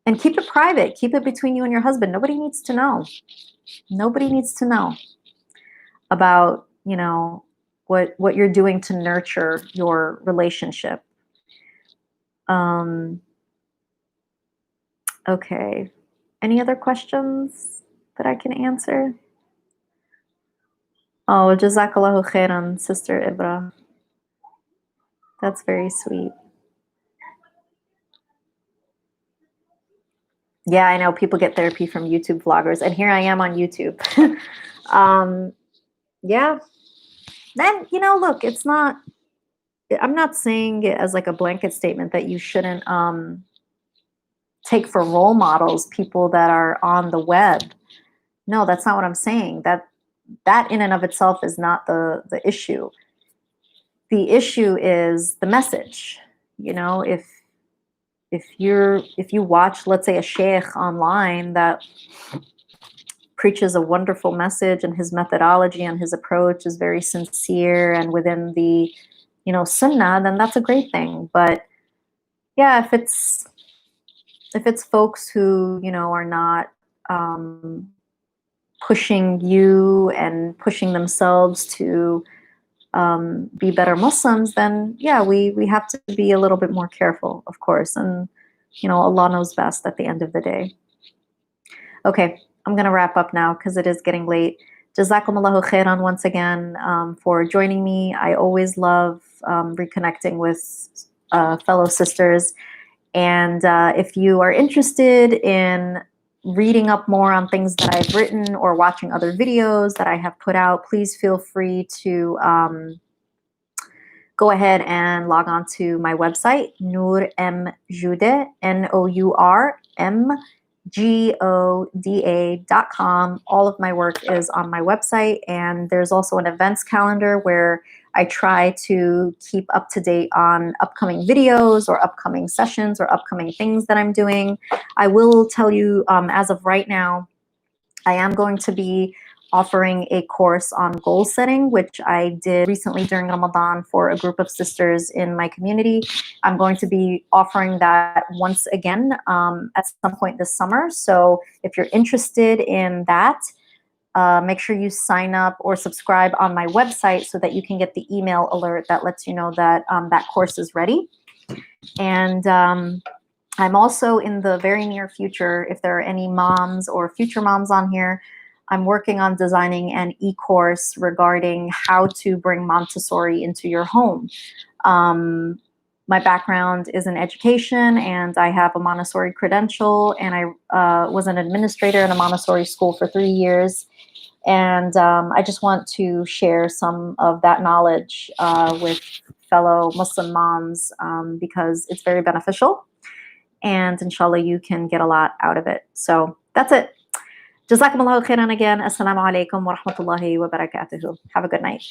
And keep it private. Keep it between you and your husband. Nobody needs to know. Nobody needs to know about, what you're doing to nurture your relationship. Okay. Any other questions that I can answer? Oh, Jazakallahu khairan, Sister Ibra. That's very sweet. Yeah, I know people get therapy from YouTube vloggers, and here I am on YouTube. Yeah. Then, look, I'm not saying it as like a blanket statement that you shouldn't take for role models people that are on the web. No, that's not what I'm saying. That in and of itself is not the issue. The issue is the message. If you watch, let's say, a sheikh online that preaches a wonderful message and his methodology and his approach is very sincere and within the sunnah, then that's a great thing. But yeah, if it's folks who are not pushing you and pushing themselves to be better Muslims, then yeah, we have to be a little bit more careful, of course. And Allah knows best at the end of the day. Okay, I'm going to wrap up now because it is getting late. Jazakumullahu khairan once again for joining me. I always love reconnecting with fellow sisters. And if you are interested in reading up more on things that I've written or watching other videos that I have put out, please feel free to go ahead and log on to my website, nourmjouda, NOURMGODA.com. All of my work is on my website, and there's also an events calendar where I try to keep up to date on upcoming videos or upcoming sessions or upcoming things that I'm doing. I will tell you, as of right now, I am going to be offering a course on goal setting, which I did recently during Ramadan for a group of sisters in my community. I'm going to be offering that once again at some point this summer. So if you're interested in that, make sure you sign up or subscribe on my website so that you can get the email alert that lets you know that that course is ready. And I'm also in the very near future, if there are any moms or future moms on here, I'm working on designing an e-course regarding how to bring Montessori into your home. My background is in education, and I have a Montessori credential, and I was an administrator in a Montessori school for 3 years. And I just want to share some of that knowledge with fellow Muslim moms because it's very beneficial. And inshallah, you can get a lot out of it. So that's it. Jazakumullahu khairan again. Assalamu alaikum wa rahmatullahi wa barakatuhu. Have a good night.